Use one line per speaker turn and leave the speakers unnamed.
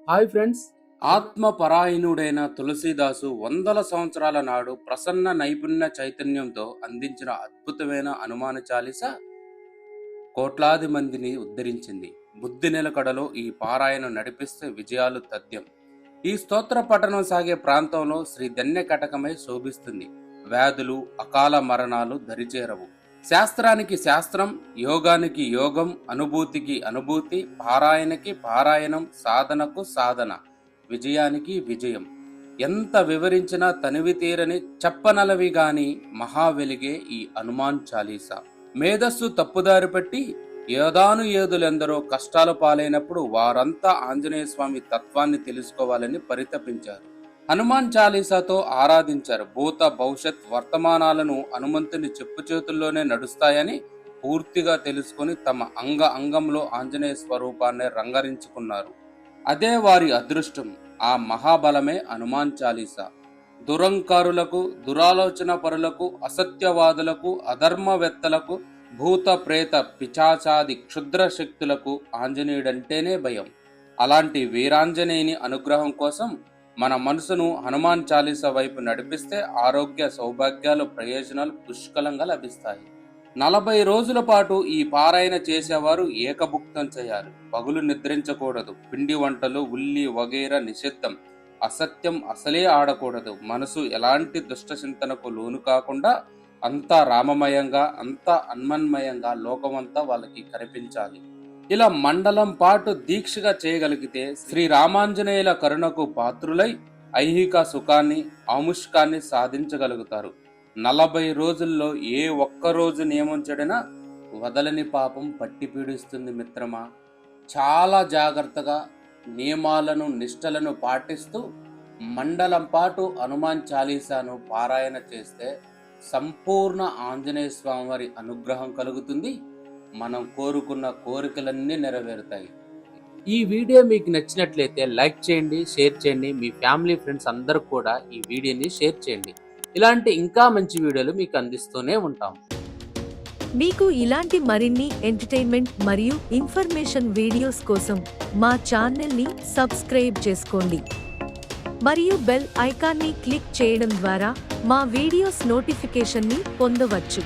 Hi friends. ఆత్మపరాయణుడైన Tulsidas వందల సంవత్సరాల నాడు ప్రసన్న నైపుణ్య చైతన్యంతో అందించిన అద్భుతమైన హనుమాన్ చాలీస కోట్లాది మందిని ఉద్ధరించింది. బుద్ధి నిలకడలో ఈ పారాయణ నడిపిస్తే విజయాలు తథ్యం. ఈ స్తోత్ర పఠనం సాగే ప్రాంతంలో శ్రీ ధన్య కటకమై శోభిస్తుంది. వ్యాధులు, అకాల మరణాలు దరిచేరవు. శాస్త్రానికి శాస్త్రం, యోగానికి యోగం, అనుభూతికి అనుభూతి, పారాయణకి పారాయణం, సాధనకు సాధన, విజయానికి విజయం. ఎంత వివరించినా తనివి తీరని చెప్పనలవి గాని మహావెలిగే ఈ హనుమాన్ చాలీసా. మేధస్సు తప్పుదారి పట్టి ఏదులెందరో కష్టాల పాలైనప్పుడు వారంతా ఆంజనేయ స్వామి తత్వాన్ని తెలుసుకోవాలని పరితపించారు. హనుమాన్ చాలీసాతో ఆరాధించారు. భూత భవిష్యత్ వర్తమానాలను హనుమంతుని చెప్పు చేతుల్లోనే నడుస్తాయని పూర్తిగా తెలుసుకుని తమ అంగంలో ఆంజనేయ స్వరూపాన్ని రంగరించుకున్నారు. అదే వారి అదృష్టం. ఆ మహాబలమే హనుమాన్ చాలీసా. దురంకారులకు, దురాలోచన పరులకు, అసత్యవాదులకు, అధర్మవేత్తలకు, భూత ప్రేత పిచాచాది క్షుద్ర శక్తులకు ఆంజనేయుడంటేనే భయం. అలాంటి వీరాంజనేయుని అనుగ్రహం కోసం మన మనసును హనుమాన్ చాలీసా వైపు నడిపిస్తే ఆరోగ్య, సౌభాగ్యాలు, ప్రయోజనాలు పుష్కలంగా లభిస్తాయి. 40 రోజుల పాటు ఈ పారాయణ చేసేవారు ఏకభుక్తం చేయాలి. పగులు నిద్రించకూడదు. పిండి వంటలు, ఉల్లి వగైరా నిషిద్ధం. అసత్యం అసలే ఆడకూడదు. మనసు ఎలాంటి దుష్ట చింతనకు లోను కాకుండా అంతా రామమయంగా, అంతా అన్మన్మయంగా లోకమంతా వాళ్ళకి కనిపించాలి. ఇలా మండలం పాటు దీక్షగా చేయగలిగితే శ్రీరామాంజనేయుల కరుణకు పాత్రులై ఐహిక సుఖాన్ని, ఆముష్కాన్ని సాధించగలుగుతారు. 40 రోజుల్లో ఏ ఒక్కరోజు నియమం చెడినా వదలని పాపం పట్టి పీడిస్తుంది మిత్రమా. చాలా జాగ్రత్తగా నియమాలను, నిష్టలను పాటిస్తూ మండలం పాటు హనుమాన్ చాలీసాను పారాయణ చేస్తే సంపూర్ణ ఆంజనేయ స్వామి వారి అనుగ్రహం కలుగుతుంది. మనం కోరుకున్న కోరికలన్నీ నెరవేరుతాయి. ఈ వీడియో మీకు నచ్చినట్లయితే లైక్ చేయండి, షేర్ చేయండి. మీ ఫ్యామిలీ, ఫ్రెండ్స్ అందరూ కూడా ఈ వీడియోని షేర్ చేయండి. ఇలాంటి ఇంకా మంచి వీడియోలు మీకు అందిస్తూనే ఉంటాం.
మీకు ఇలాంటి మరిన్ని ఎంటర్టైన్మెంట్ మరియు ఇన్ఫర్మేషన్ వీడియోస్ కోసం మా ఛానల్ని సబ్స్క్రైబ్ చేసుకోండి మరియు బెల్ ఐకాన్ని క్లిక్ చేయడం ద్వారా మా వీడియోస్ నోటిఫికేషన్ని పొందవచ్చు.